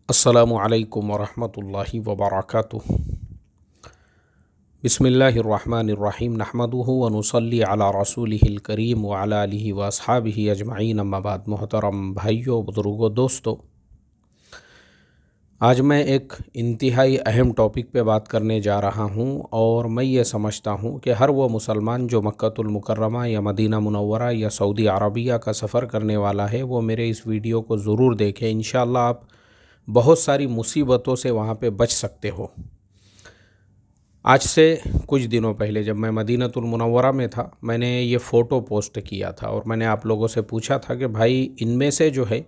अस्सलामु अलैकुम वरहमतुल्लाहि वबरकातुहू। बिस्मिल्लाहिर्रहमानिर्रहीम नहमदुहु व नुसल्ली अला रसूलिहिल करीम व अला आलिहि व अस्हाबिहि अजमईन अम्मा बाद। मोहतरम भाइयों, बुज़ुर्गों, दोस्तों, आज मैं एक इंतहाई अहम टॉपिक पे बात करने जा रहा हूँ और मैं ये समझता हूँ कि हर वो मुसलमान जो मक्कतुल मुकर्रमा या मदीना मुनव्वरा या सऊदी अरबिया का सफ़र करने वाला है वो मेरे इस वीडियो को ज़रूर देखें। इंशाअल्लाह आप बहुत सारी मुसीबतों से वहाँ पे बच सकते हो। आज से कुछ दिनों पहले जब मैं मदीनतुल मुनव्वरा में था, मैंने ये फ़ोटो पोस्ट किया था और मैंने आप लोगों से पूछा था कि भाई इनमें से जो है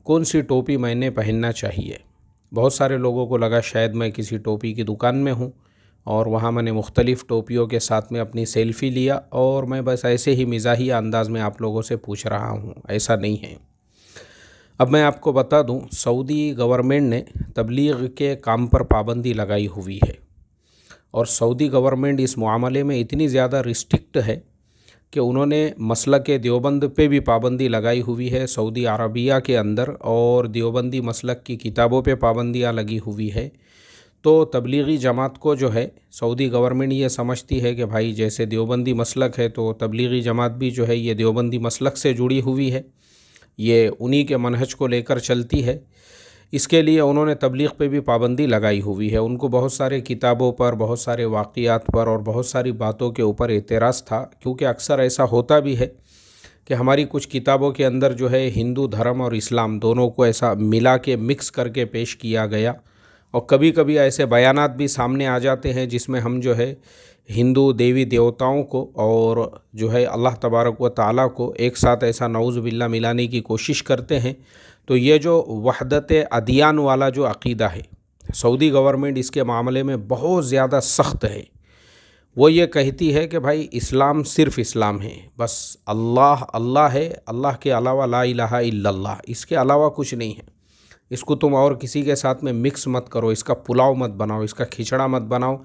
कौन सी टोपी मैंने पहनना चाहिए। बहुत सारे लोगों को लगा शायद मैं किसी टोपी की दुकान में हूँ और वहाँ मैंने मुख्तलिफ़ टोपियों के साथ में अपनी सेल्फ़ी लिया और मैं बस ऐसे ही मिज़ाहिया अंदाज़ में आप लोगों से पूछ रहा हूँ। ऐसा नहीं है। अब मैं आपको बता दूं, सऊदी गवर्नमेंट ने तबलीग के काम पर पाबंदी लगाई हुई है और सऊदी गवर्नमेंट इस मामले में इतनी ज़्यादा रिस्ट्रिक्ट है कि उन्होंने मसलक देवबंद पे भी पाबंदी लगाई हुई है सऊदी अरबिया के अंदर, और देवबंदी मसलक की किताबों पे पाबंदियाँ लगी हुई है। तो तबलीगी जमात को जो है सऊदी गवर्नमेंट ये समझती है कि भाई जैसे देवबंदी मसलक है तो तबलीगी जमात भी जो है ये देवबंदी मसलक से जुड़ी हुई है, ये उन्हीं के मनहज को लेकर चलती है। इसके लिए उन्होंने तबलीग पे भी पाबंदी लगाई हुई है। उनको बहुत सारे किताबों पर, बहुत सारे वाक़ियात पर और बहुत सारी बातों के ऊपर एतराज़ था, क्योंकि अक्सर ऐसा होता भी है कि हमारी कुछ किताबों के अंदर जो है हिंदू धर्म और इस्लाम दोनों को ऐसा मिला के मिक्स करके पेश किया गया और कभी कभी ऐसे बयानात भी सामने आ जाते हैं जिसमें हम जो है हिंदू देवी देवताओं को और जो है अल्लाह तबारक व ताला को एक साथ ऐसा नऊज़ बिल्ला मिलाने की कोशिश करते हैं। तो ये जो वहदत अदियान वाला जो अक़ीदा है, सऊदी गवर्नमेंट इसके मामले में बहुत ज़्यादा सख्त है। वो ये कहती है कि भाई इस्लाम सिर्फ़ इस्लाम है, बस अल्लाह अल्लाह है, अल्लाह के अलावा ला इलाहा इल्लल्लाह, इसके अलावा कुछ नहीं है। इसको तुम और किसी के साथ में मिक्स मत करो, इसका पुलाव मत बनाओ, इसका खिचड़ा मत बनाओ,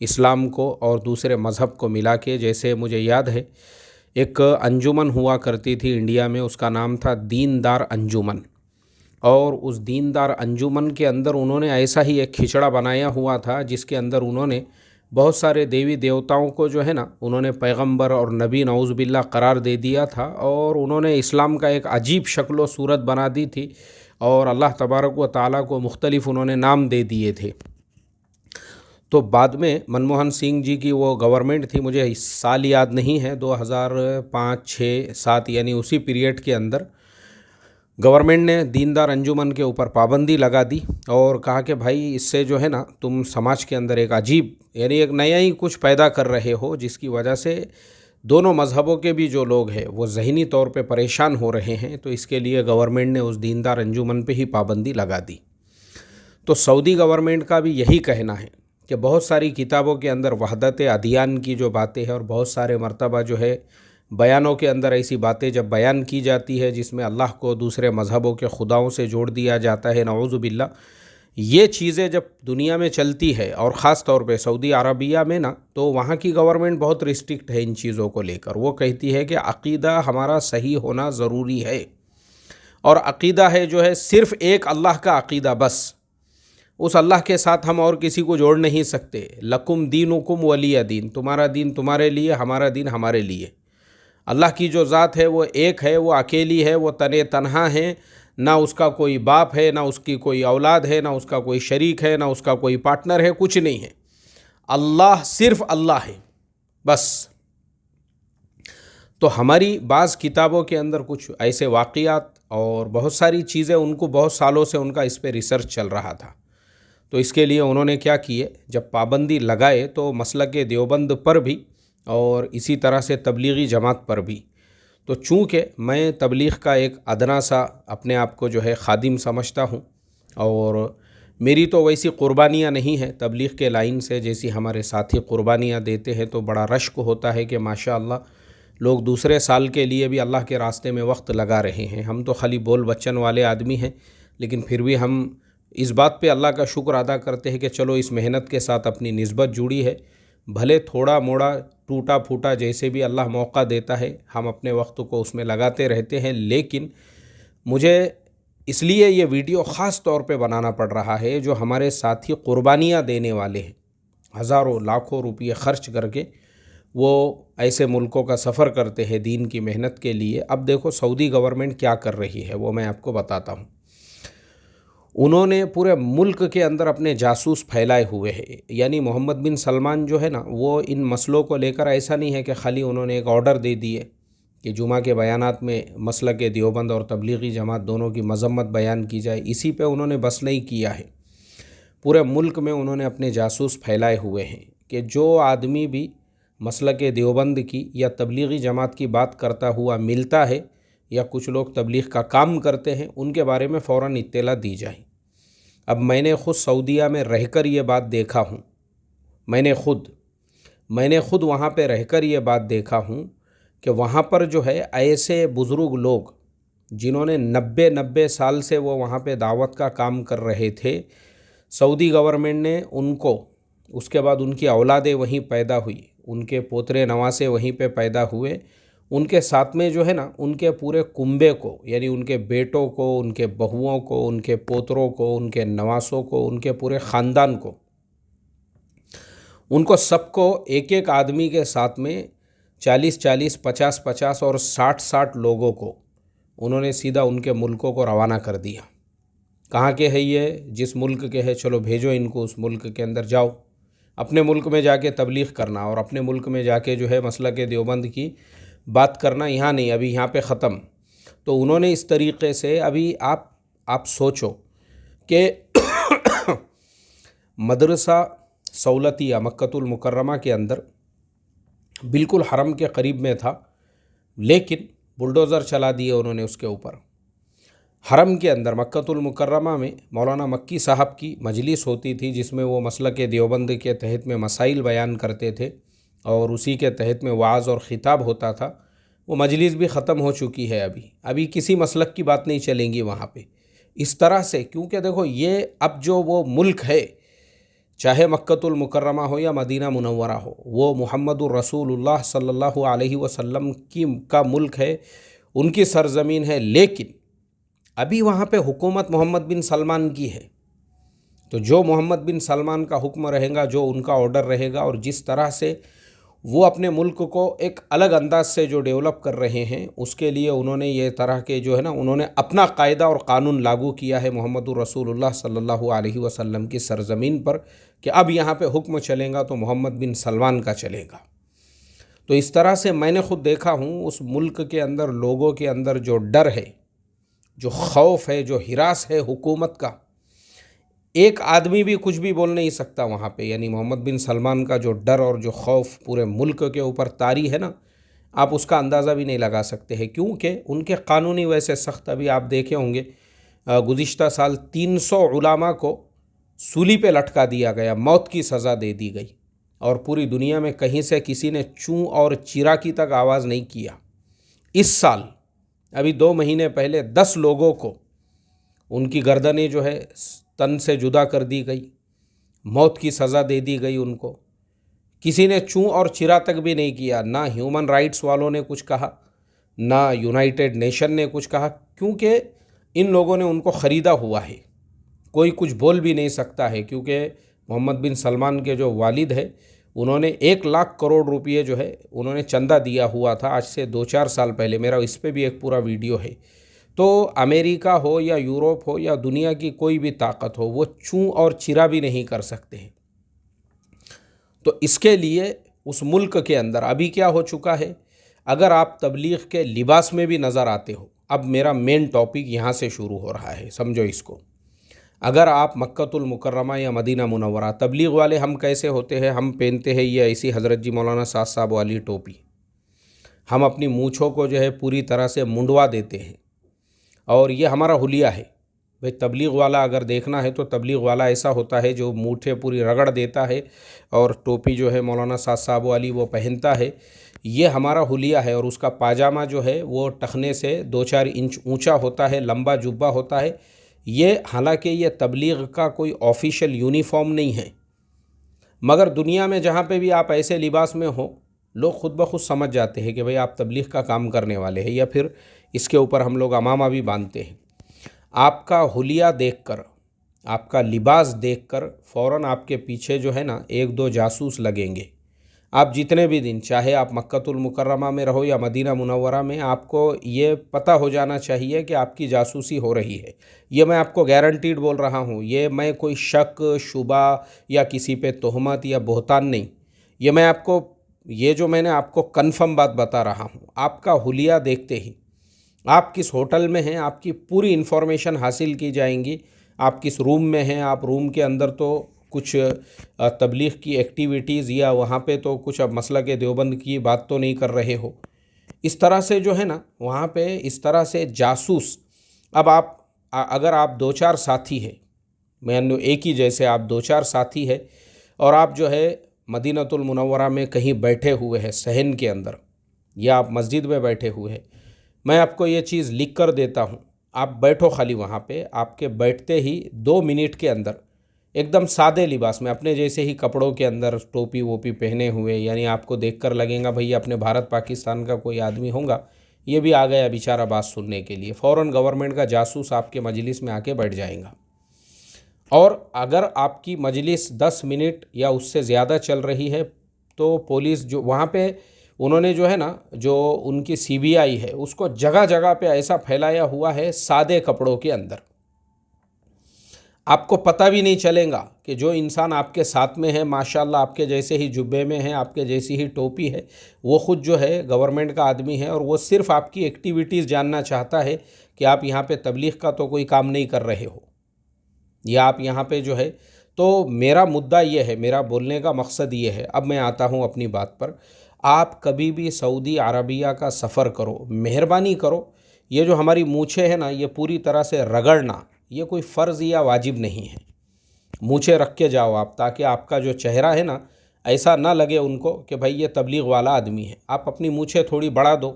इस्लाम को और दूसरे मज़हब को मिला के। जैसे मुझे याद है एक अंजुमन हुआ करती थी इंडिया में, उसका नाम था दीनदार अंजुमन, और उस दीनदार अंजुमन के अंदर उन्होंने ऐसा ही एक खिचड़ा बनाया हुआ था जिसके अंदर उन्होंने बहुत सारे देवी देवताओं को जो है ना उन्होंने पैगंबर और नबी नऊज़ बिल्ला करार दे दिया था और उन्होंने इस्लाम का एक अजीब शक्ल व सूरत बना दी थी और अल्लाह तबारक व ताला को मुख्तलिफ़ उन्होंने नाम दे दिए थे। तो बाद में मनमोहन सिंह जी की वो गवर्नमेंट थी, मुझे इस साल याद नहीं है, 2005, 6, 7 यानी उसी पीरियड के अंदर गवर्नमेंट ने दीनदार अंजुमन के ऊपर पाबंदी लगा दी और कहा कि भाई इससे जो है ना तुम समाज के अंदर एक अजीब यानी एक नया ही कुछ पैदा कर रहे हो, जिसकी वजह से दोनों मज़हबों के भी जो लोग हैं वो ज़हनी तौर पे परेशान हो रहे हैं। तो इसके लिए गवर्नमेंट ने उस दीनदार अंजुमन पे ही पाबंदी लगा दी। तो सऊदी गवर्नमेंट का भी यही कहना है कि बहुत सारी किताबों के अंदर वहदत अदियान की जो बातें हैं और बहुत सारे मर्तबा जो है बयानों के अंदर ऐसी बातें जब बयान की जाती है जिसमें अल्लाह को दूसरे मज़हबों के खुदाओं से जोड़ दिया जाता है, नऊज़ु बिल्ला, ये चीज़ें जब दुनिया में चलती है और ख़ास तौर पे सऊदी अरबिया में ना, तो वहाँ की गवर्नमेंट बहुत रिस्ट्रिक्ट है इन चीज़ों को लेकर। वो कहती है कि अक़ीदा हमारा सही होना ज़रूरी है और अक़ीदा है जो है सिर्फ़ एक अल्लाह का अक़ीदा, बस उस अल्लाह के साथ हम और किसी को जोड़ नहीं सकते। लकुम दीनुकुम वलिया दीन, तुम्हारा दीन तुम्हारे लिए, हमारा दीन हमारे लिए। अल्लाह की जो ज़ात है वो एक है, वो अकेली है, वो तने तन्हा है, ना उसका कोई बाप है, ना उसकी कोई औलाद है, ना उसका कोई शरीक है, ना उसका कोई पार्टनर है, कुछ नहीं है। अल्लाह सिर्फ़ अल्लाह है, बस। तो हमारी बाज़ किताबों के अंदर कुछ ऐसे वाक़ियात और बहुत सारी चीज़ें, उनको बहुत सालों से उनका इस पर रिसर्च चल रहा था। तो इसके लिए उन्होंने क्या किए, जब पाबंदी लगाए तो मसलक देवबंद पर भी और इसी तरह से तबलीगी जमात पर भी। तो चूँकि मैं तबलीग का एक अदना सा अपने आप को जो है ख़ादिम समझता हूँ और मेरी तो वैसी क़ुरबानियाँ नहीं है तबलीग के लाइन से जैसी हमारे साथी क़ुरबानियाँ देते हैं, तो बड़ा रश्क होता है कि माशाअल्लाह लोग दूसरे साल के लिए भी अल्लाह के रास्ते में वक्त लगा रहे हैं। हम तो खाली बोल बच्चन वाले आदमी हैं, लेकिन फिर भी हम इस बात पे अल्लाह का शुक्र अदा करते हैं कि चलो इस मेहनत के साथ अपनी निस्बत जुड़ी है। भले थोड़ा मोड़ा टूटा फूटा जैसे भी अल्लाह मौका देता है हम अपने वक्त को उसमें लगाते रहते हैं। लेकिन मुझे इसलिए ये वीडियो ख़ास तौर पे बनाना पड़ रहा है। जो हमारे साथी कुर्बानियाँ देने वाले हैं, हज़ारों लाखों रुपये खर्च करके वो ऐसे मुल्कों का सफ़र करते हैं दीन की मेहनत के लिए। अब देखो सऊदी गवर्नमेंट क्या कर रही है वो मैं आपको बताता हूँ। उन्होंने पूरे मुल्क के अंदर अपने जासूस फैलाए हुए हैं। यानी मोहम्मद बिन सलमान जो है ना, वो इन मसलों को लेकर ऐसा नहीं है कि खाली उन्होंने एक ऑर्डर दे दिए कि जुमा के बयानात में मसलक देवबंद और तबलीगी जमात दोनों की मजम्मत बयान की जाए, इसी पे उन्होंने बस नहीं किया है। पूरे मुल्क में उन्होंने अपने जासूस फैलाए हुए हैं कि जो आदमी भी मसलक देवबंद की या तबलीगी जमात की बात करता हुआ मिलता है या कुछ लोग तबलीग का काम करते हैं, उनके बारे में फ़ौरन इत्तला दी जाए। अब मैंने ख़ुद सऊदीया में रहकर ये बात देखा हूँ। मैंने खुद वहाँ पे रहकर ये बात देखा हूँ कि वहाँ पर जो है ऐसे बुज़ुर्ग लोग जिन्होंने 90 साल से वो वहाँ पे दावत का काम कर रहे थे, सऊदी गवर्नमेंट ने उनको, उसके बाद उनकी औलादें वहीं पैदा हुई, उनके पोतरे नवासे वहीं पे पैदा हुए, उनके साथ में जो है ना उनके पूरे कुंबे को, यानी उनके बेटों को, उनके बहुओं को, उनके पोतरों को, उनके नवासों को, उनके पूरे ख़ानदान को, उनको सबको एक एक आदमी के साथ में 40-40, 50-50 और 60-60 लोगों को उन्होंने सीधा उनके मुल्कों को रवाना कर दिया। कहाँ के है ये? जिस मुल्क के है, चलो भेजो इनको उस मुल्क के अंदर, जाओ अपने मुल्क में जाके तबलीग करना और अपने मुल्क में जाके जो है मसलक देवबंद की बात करना, यहाँ नहीं, अभी यहाँ पे ख़त्म। तो उन्होंने इस तरीक़े से, अभी आप सोचो कि मदरसा सौलतिया मक्कतुल मुकर्रमा के अंदर बिल्कुल हरम के करीब में था, लेकिन बुलडोज़र चला दिए उन्होंने उसके ऊपर। हरम के अंदर मक्कतुल मुकर्रमा में मौलाना मक्की साहब की मजलिस होती थी, जिसमें वो मसलक देवबंद के तहत में मसाइल बयान करते थे और उसी के तहत में वाज़ और ख़िताब होता था। वो मजलिस भी ख़त्म हो चुकी है। अभी किसी मसलक की बात नहीं चलेंगी वहाँ पे इस तरह से, क्योंकि देखो ये अब जो वो मुल्क है, चाहे मक्कतुल मुकर्रमा हो या मदीना मुनव्वरा हो, वो मुहम्मदुर रसूलुल्लाह सल्लल्लाहु अलैहि वसल्लम का मुल्क है, उनकी सरज़मीन है। लेकिन अभी वहाँ पे हुकूमत मोहम्मद बिन सलमान की है। तो जो मोहम्मद बिन सलमान का हुक्म रहेगा, जो उनका ऑर्डर रहेगा, और जिस तरह से वो अपने मुल्क को एक अलग अंदाज से जो डेवलप कर रहे हैं, उसके लिए उन्होंने ये तरह के जो है ना, उन्होंने अपना कायदा और क़ानून लागू किया है मोहम्मदुर रसूलुल्लाह सल्लल्लाहु अलैहि वसल्लम की सरज़मीन पर कि अब यहाँ पे हुक्म चलेगा तो मोहम्मद बिन सलमान का चलेगा। तो इस तरह से मैंने ख़ुद देखा हूँ उस मुल्क के अंदर लोगों के अंदर जो डर है, जो खौफ है, जो हिरास है हुकूमत का, एक आदमी भी कुछ भी बोल नहीं सकता वहाँ पे। यानी मोहम्मद बिन सलमान का जो डर और जो खौफ पूरे मुल्क के ऊपर तारी है ना, आप उसका अंदाज़ा भी नहीं लगा सकते हैं, क्योंकि उनके कानूनी वैसे सख्त। अभी आप देखे होंगे गुज़िश्ता साल 300 उलामा को सूली पे लटका दिया गया, मौत की सज़ा दे दी गई, और पूरी दुनिया में कहीं से किसी ने चूं और चिराकी तक आवाज़ नहीं किया। इस साल अभी 2 महीने पहले 10 लोगों को उनकी गर्दनें जो है तन से जुदा कर दी गई, मौत की सज़ा दे दी गई उनको। किसी ने चूं और चिरा तक भी नहीं किया, ना ह्यूमन राइट्स वालों ने कुछ कहा, ना यूनाइटेड नेशन ने कुछ कहा, क्योंकि इन लोगों ने उनको ख़रीदा हुआ है। कोई कुछ बोल भी नहीं सकता है, क्योंकि मोहम्मद बिन सलमान के जो वालिद है, उन्होंने 1 लाख करोड़ रुपये जो है उन्होंने चंदा दिया हुआ था आज से 2-4 साल पहले। मेरा इस पर भी एक पूरा वीडियो है। तो अमेरिका हो या यूरोप हो या दुनिया की कोई भी ताकत हो, वो चूं और चिरा भी नहीं कर सकते हैं। तो इसके लिए उस मुल्क के अंदर अभी क्या हो चुका है, अगर आप तबलीग के लिबास में भी नज़र आते हो, अब मेरा मेन टॉपिक यहाँ से शुरू हो रहा है, समझो इसको। अगर आप मक्कतुल मुकर्रमा या मदीना मुनव्वरा, तबलीग वाले हम कैसे होते हैं, हम पहनते हैं ये ऐसी हज़रत जी मौलाना साद साहब वाली टोपी, हम अपनी मूँछों को जो है पूरी तरह से मुंडवा देते हैं, और ये हमारा हुलिया है। भाई तबलीग वाला अगर देखना है तो तबलीग वाला ऐसा होता है जो मूठे पूरी रगड़ देता है और टोपी जो है मौलाना साद साहब वाली वो पहनता है, ये हमारा हुलिया है। और उसका पाजामा जो है वो टखने से 2-4 इंच ऊंचा होता है, लंबा जुब्बा होता है। ये हालांकि ये तबलीग का कोई ऑफिशियल यूनिफॉर्म नहीं है, मगर दुनिया में जहाँ पे भी आप ऐसे लिबास में हो, लोग ख़ुद ब खुद समझ जाते हैं कि भाई आप तबलीग का काम करने वाले हैं, या फिर इसके ऊपर हम लोग अमामा भी बांधते हैं। आपका हुलिया देखकर, आपका लिबास देखकर फ़ौरन आपके पीछे जो है ना एक दो जासूस लगेंगे। आप जितने भी दिन, चाहे आप मक्कतुल मुकर्रमा में रहो या मदीना मुनव्वरा में, आपको ये पता हो जाना चाहिए कि आपकी जासूसी हो रही है। ये मैं आपको गारंटीड बोल रहा हूँ, ये मैं कोई शक शुबा या किसी पे तोहमत या बहतान नहीं, ये मैं आपको, ये जो मैंने आपको कन्फर्म बात बता रहा हूँ। आपका हुलिया देखते ही, आप किस होटल में हैं, आपकी पूरी इन्फॉर्मेशन हासिल की जाएंगी। आप किस रूम में हैं, आप रूम के अंदर तो कुछ तबलीग की एक्टिविटीज़ या वहाँ पे तो कुछ अब मसलक देवबंद की बात तो नहीं कर रहे हो। इस तरह से जो है ना वहाँ पे इस तरह से जासूस, अब आप अगर आप दो चार साथी हैं, मान लो एक ही जैसे आप दो चार साथी है और आप जो है मदीनतुल मुनव्वरा में कहीं बैठे हुए हैं सहन के अंदर, या आप मस्जिद में बैठे हुए हैं, मैं आपको ये चीज़ लिख कर देता हूँ। आप बैठो खाली वहाँ पे, आपके बैठते ही 2 मिनट के अंदर एकदम सादे लिबास में, अपने जैसे ही कपड़ों के अंदर टोपी वोपी पहने हुए, यानी आपको देखकर लगेगा भैया अपने भारत पाकिस्तान का कोई आदमी होगा, ये भी आ गया बेचारा बात सुनने के लिए, फ़ौरन गवर्नमेंट का जासूस आपके मजलिस में आके बैठ जाएगा। और अगर आपकी मजलिस 10 मिनट या उससे ज़्यादा चल रही है तो पुलिस जो वहाँ पे उन्होंने जो है ना, जो उनकी सीबीआई है, उसको जगह जगह पे ऐसा फैलाया हुआ है सादे कपड़ों के अंदर, आपको पता भी नहीं चलेगा कि जो इंसान आपके साथ में है माशाल्लाह आपके जैसे ही जुब्बे में है, आपके जैसी ही टोपी है, वो ख़ुद जो है गवर्नमेंट का आदमी है और वो सिर्फ़ आपकी एक्टिविटीज़ जानना चाहता है कि आप यहाँ पे तबलीग का तो कोई काम नहीं कर रहे हो या आप यहाँ पे जो है। तो मेरा मुद्दा ये है, मेरा बोलने का मकसद ये है, अब मैं आता हूँ अपनी बात पर। आप कभी भी सऊदी अरबिया का सफ़र करो, मेहरबानी करो, ये जो हमारी मूछें हैं ना, ये पूरी तरह से रगड़ना, ये कोई फ़र्ज़ या वाजिब नहीं है। मूछें रख के जाओ आप, ताकि आपका जो चेहरा है ना, ऐसा ना लगे उनको कि भाई ये तबलीग वाला आदमी है। आप अपनी मूछें थोड़ी बढ़ा दो,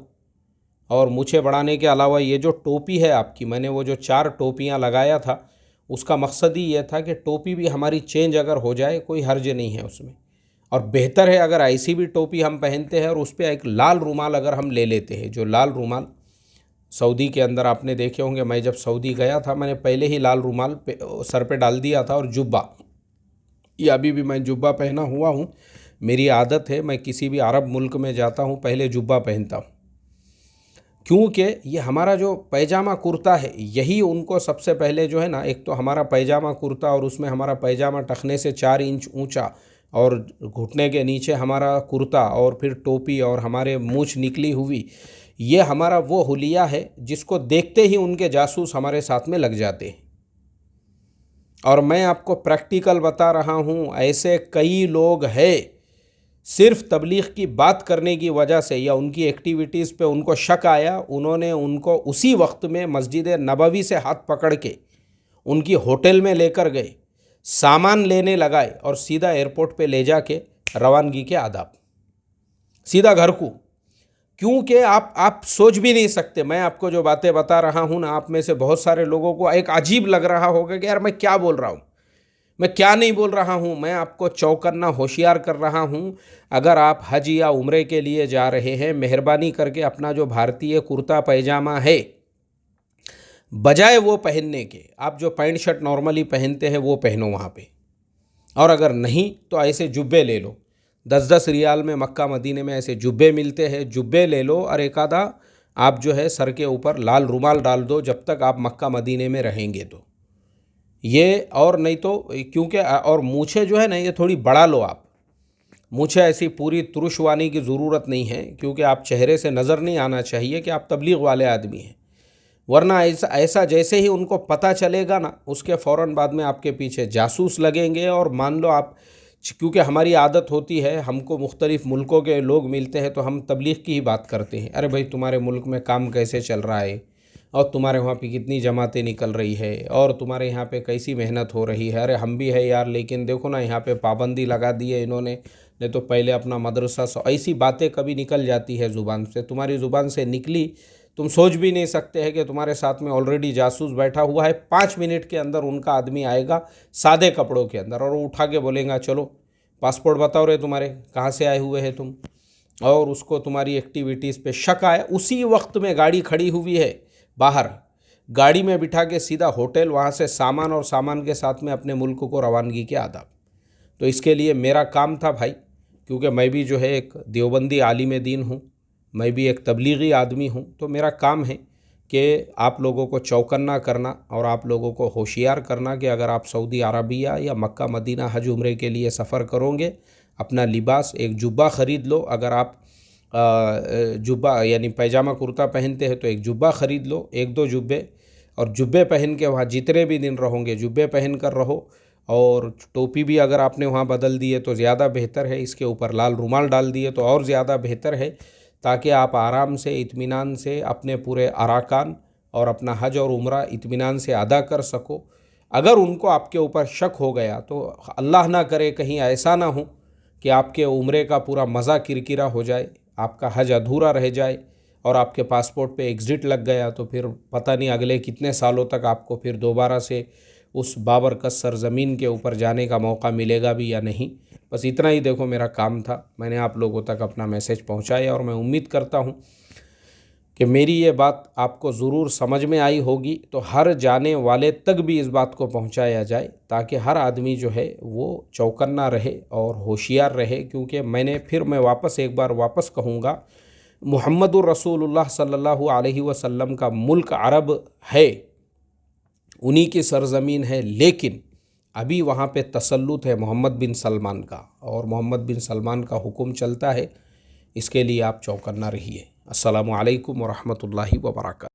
और मूछें बढ़ाने के अलावा ये जो टोपी है आपकी, मैंने वो जो 4 टोपियाँ लगाया था, उसका मकसद ही ये था कि टोपी भी हमारी चेंज अगर हो जाए कोई हर्ज नहीं है उसमें। और बेहतर है अगर ऐसी भी टोपी हम पहनते हैं और उस पर एक लाल रुमाल अगर हम ले लेते हैं, जो लाल रुमाल सऊदी के अंदर आपने देखे होंगे, मैं जब सऊदी गया था मैंने पहले ही लाल रुमाल सर पे डाल दिया था, और जुब्बा, ये अभी भी मैं जुब्बा पहना हुआ हूँ, मेरी आदत है, मैं किसी भी अरब मुल्क में जाता हूँ पहले जुब्बा पहनता हूँ, क्योंकि ये हमारा जो पैजामा कुर्ता है यही उनको सबसे पहले जो है ना, एक तो हमारा पैजामा कुर्ता और उसमें हमारा पैजामा टखने से 4 इंच ऊंचा और घुटने के नीचे हमारा कुर्ता और फिर टोपी और हमारे मूंछ निकली हुई, ये हमारा वो हुलिया है जिसको देखते ही उनके जासूस हमारे साथ में लग जाते हैं। और मैं आपको प्रैक्टिकल बता रहा हूँ, ऐसे कई लोग हैं, सिर्फ तबलीग की बात करने की वजह से या उनकी एक्टिविटीज़ पे उनको शक आया, उन्होंने उनको उसी वक्त में मस्जिद नबवी से हाथ पकड़ के उनकी होटल में लेकर गए, सामान लेने लगाए और सीधा एयरपोर्ट पे ले जाके रवानगी के आदाब, सीधा घर को। क्योंकि आप सोच भी नहीं सकते, मैं आपको जो बातें बता रहा हूँ ना, आप में से बहुत सारे लोगों को एक अजीब लग रहा होगा कि यार मैं क्या बोल रहा हूँ, मैं क्या नहीं बोल रहा हूँ। मैं आपको चौकन्ना होशियार कर रहा हूँ। अगर आप हज या उम्रे के लिए जा रहे हैं, मेहरबानी करके अपना जो भारतीय कुर्ता पैजामा है, बजाय वो पहनने के आप जो पैंट शर्ट नॉर्मली पहनते हैं वो पहनो वहाँ पे। और अगर नहीं तो ऐसे जुब्बे ले लो, 10-10 रियाल में मक्का मदीने में ऐसे जुब्बे मिलते हैं, जुब्बे ले लो। और एक आधा आप जो है सर के ऊपर लाल रुमाल डाल दो जब तक आप मक्का मदीने में रहेंगे तो ये, और नहीं तो क्योंकि, और मूछें जो है ना ये थोड़ी बढ़ा लो आप, मूछें ऐसी पूरी तुरुशवानी की ज़रूरत नहीं है, क्योंकि आप चेहरे से नज़र नहीं आना चाहिए कि आप तबलीग वाले आदमी हैं, वरना ऐसा जैसे ही उनको पता चलेगा ना, उसके फ़ौरन बाद में आपके पीछे जासूस लगेंगे। और मान लो आप, क्योंकि हमारी आदत होती है, हमको मुख्तलिफ़ मुल्कों के लोग मिलते हैं तो हम तबलीग की ही बात करते हैं, अरे भाई तुम्हारे मुल्क में काम कैसे चल रहा है, और तुम्हारे वहाँ पे कितनी जमातें निकल रही है, और तुम्हारे यहाँ पे कैसी मेहनत हो रही है। अरे हम भी है यार, लेकिन देखो ना यहाँ पे पाबंदी लगा दी है इन्होंने, नहीं तो पहले अपना मदरसा, ऐसी बातें कभी निकल जाती है ज़ुबान से, तुम्हारी ज़ुबान से निकली, तुम सोच भी नहीं सकते हैं कि तुम्हारे साथ में ऑलरेडी जासूस बैठा हुआ है। 5 मिनट के अंदर उनका आदमी आएगा सादे कपड़ों के अंदर, और वो उठा के बोलेगा चलो पासपोर्ट बताओ रे तुम्हारे, कहाँ से आए हुए हैं तुम, और उसको तुम्हारी एक्टिविटीज़ पे शक आए, उसी वक्त में गाड़ी खड़ी हुई है बाहर, गाड़ी में बिठा के सीधा होटल, वहाँ से सामान और सामान के साथ में अपने मुल्क को रवानगी के आदाब। तो इसके लिए मेरा काम था भाई, क्योंकि मैं भी जो है एक देवबंदी आलिम दीन हूँ, मैं भी एक तबलीगी आदमी हूँ, तो मेरा काम है कि आप लोगों को चौकन्ना करना और आप लोगों को होशियार करना कि अगर आप सऊदी अरबिया या मक्का मदीना हज उम्रे के लिए सफ़र करोगे, अपना लिबास, एक जुब्बा ख़रीद लो। अगर आप जुब्बा यानी पैजामा कुर्ता पहनते हैं तो एक जुब्बा ख़रीद लो, एक दो जुब्बे, और जुब्बे पहन के वहाँ जितने भी दिन रहोगे जुब्बे पहन कर रहो। और टोपी भी अगर आपने वहाँ बदल दी है तो ज़्यादा बेहतर है, इसके ऊपर लाल रुमाल डाल दिए तो और ज़्यादा बेहतर है, ताकि आप आराम से इत्मीनान से अपने पूरे अराकान और अपना हज और उम्रा इत्मीनान से अदा कर सको। अगर उनको आपके ऊपर शक हो गया तो अल्लाह ना करे कहीं ऐसा ना हो कि आपके उम्रे का पूरा मज़ा किरकिरा हो जाए, आपका हज अधूरा रह जाए और आपके पासपोर्ट पे एग्ज़िट लग गया, तो फिर पता नहीं अगले कितने सालों तक आपको फिर दोबारा से उस बाबरकस सरज़मीन के ऊपर जाने का मौका मिलेगा भी या नहीं। बस इतना ही देखो मेरा काम था, मैंने आप लोगों तक अपना मैसेज पहुंचाया और मैं उम्मीद करता हूं कि मेरी ये बात आपको ज़रूर समझ में आई होगी। तो हर जाने वाले तक भी इस बात को पहुंचाया जाए ताकि हर आदमी जो है वो चौकन्ना रहे और होशियार रहे, क्योंकि मैं वापस एक बार वापस कहूँगा, मुहम्मदुर रसूलुल्लाह सल्लल्लाहु अलैहि वसल्लम का मुल्क अरब है, उन्हीं की सरज़मीन है, लेकिन अभी वहाँ पे तसल्लुत है मोहम्मद बिन सलमान का, और मोहम्मद बिन सलमान का हुक्म चलता है। इसके लिए आप चौकन्ना रहिए। अस्सलामु अलैकुम व रहमतुल्लाहि व बरकातहू।